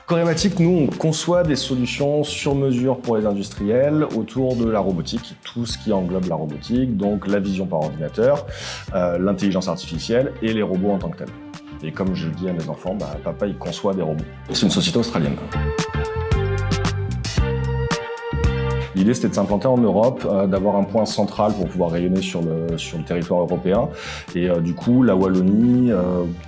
Corématic, nous, on conçoit des solutions sur mesure pour les industriels autour de la robotique, tout ce qui englobe la robotique, donc la vision par ordinateur, l'intelligence artificielle et les robots en tant que tels. Et comme je le dis à mes enfants, papa, il conçoit des robots. C'est une société australienne. L'idée, c'était de s'implanter en Europe, d'avoir un point central pour pouvoir rayonner sur le territoire européen. Et du coup, la Wallonie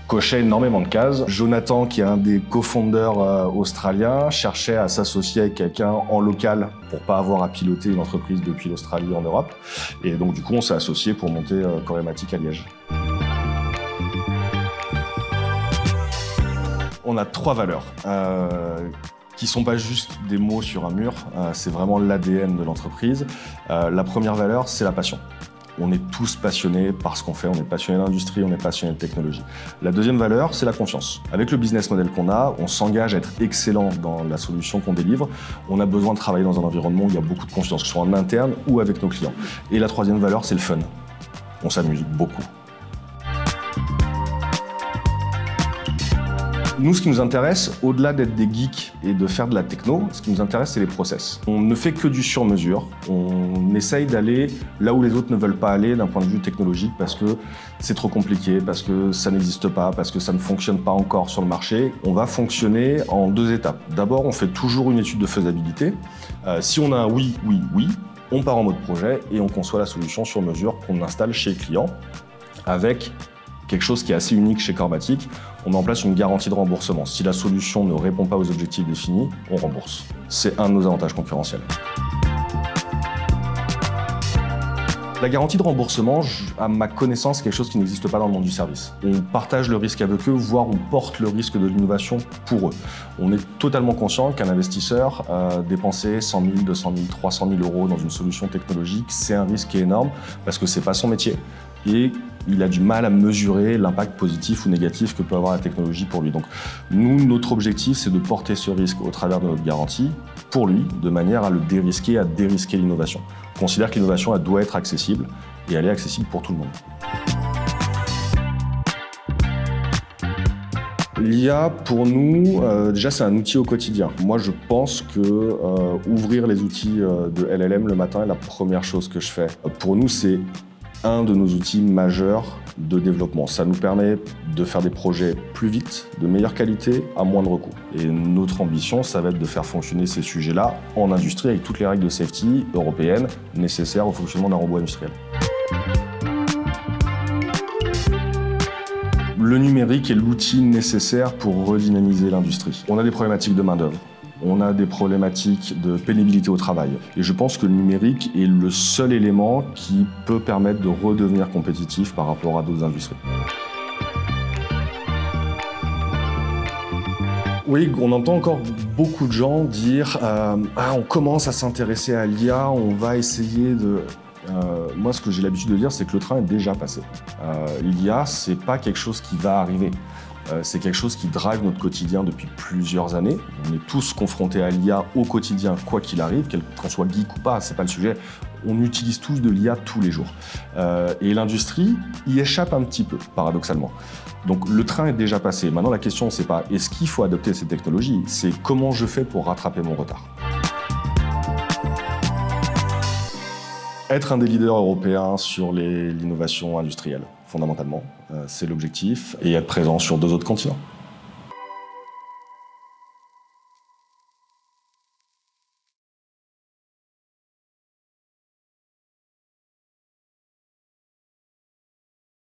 cochait énormément de cases. Jonathan, qui est un des co-founders australiens, cherchait à s'associer avec quelqu'un en local pour pas avoir à piloter une entreprise depuis l'Australie en Europe. Et donc, du coup, on s'est associé pour monter Corématic à Liège. On a 3 valeurs. Qui sont pas juste des mots sur un mur, c'est vraiment l'ADN de l'entreprise. La première valeur, c'est la passion. On est tous passionnés par ce qu'on fait, on est passionnés d'industrie, on est passionnés de technologie. La deuxième valeur, c'est la confiance. Avec le business model qu'on a, on s'engage à être excellent dans la solution qu'on délivre. On a besoin de travailler dans un environnement où il y a beaucoup de confiance, que ce soit en interne ou avec nos clients. Et la troisième valeur, c'est le fun. On s'amuse beaucoup. Nous, ce qui nous intéresse, au-delà d'être des geeks et de faire de la techno, ce qui nous intéresse, c'est les process. On ne fait que du sur-mesure. On essaye d'aller là où les autres ne veulent pas aller d'un point de vue technologique parce que c'est trop compliqué, parce que ça n'existe pas, parce que ça ne fonctionne pas encore sur le marché. On va fonctionner en 2 étapes. D'abord, on fait toujours une étude de faisabilité. Si on a un oui, on part en mode projet et on conçoit la solution sur mesure qu'on installe chez le client avec quelque chose qui est assez unique chez Corématic, on met en place une garantie de remboursement. Si la solution ne répond pas aux objectifs définis, on rembourse. C'est un de nos avantages concurrentiels. La garantie de remboursement, à ma connaissance, c'est quelque chose qui n'existe pas dans le monde du service. On partage le risque avec eux, voire on porte le risque de l'innovation pour eux. On est totalement conscient qu'un investisseur, dépenser 100 000, 200 000, 300 000 euros dans une solution technologique, c'est un risque qui est énorme parce que c'est pas son métier. Et il a du mal à mesurer l'impact positif ou négatif que peut avoir la technologie pour lui. Donc nous, notre objectif, c'est de porter ce risque au travers de notre garantie pour lui, de manière à le dérisquer, à dérisquer l'innovation. On considère que l'innovation, elle doit être accessible et elle est accessible pour tout le monde. L'IA, pour nous, déjà, c'est un outil au quotidien. Moi, je pense que ouvrir les outils de LLM le matin est la première chose que je fais. Pour nous, c'est un de nos outils majeurs de développement. Ça nous permet de faire des projets plus vite, de meilleure qualité, à moindre coût. Et notre ambition, ça va être de faire fonctionner ces sujets-là en industrie avec toutes les règles de safety européennes nécessaires au fonctionnement d'un robot industriel. Le numérique est l'outil nécessaire pour redynamiser l'industrie. On a des problématiques de main-d'œuvre. On a des problématiques de pénibilité au travail. Et je pense que le numérique est le seul élément qui peut permettre de redevenir compétitif par rapport à d'autres industries. Oui, on entend encore beaucoup de gens dire on commence à s'intéresser à l'IA, on va essayer de... moi, ce que j'ai l'habitude de dire, c'est que le train est déjà passé. L'IA, c'est pas quelque chose qui va arriver. C'est quelque chose qui drive notre quotidien depuis plusieurs années. On est tous confrontés à l'IA au quotidien, quoi qu'il arrive, qu'on soit geek ou pas, c'est pas le sujet. On utilise tous de l'IA tous les jours. Et l'industrie y échappe un petit peu, paradoxalement. Donc le train est déjà passé. Maintenant, la question, c'est pas est-ce qu'il faut adopter ces technologies, c'est comment je fais pour rattraper mon retard. Être un des leaders européens sur l'innovation industrielle, fondamentalement, c'est l'objectif, et être présent sur 2 autres continents.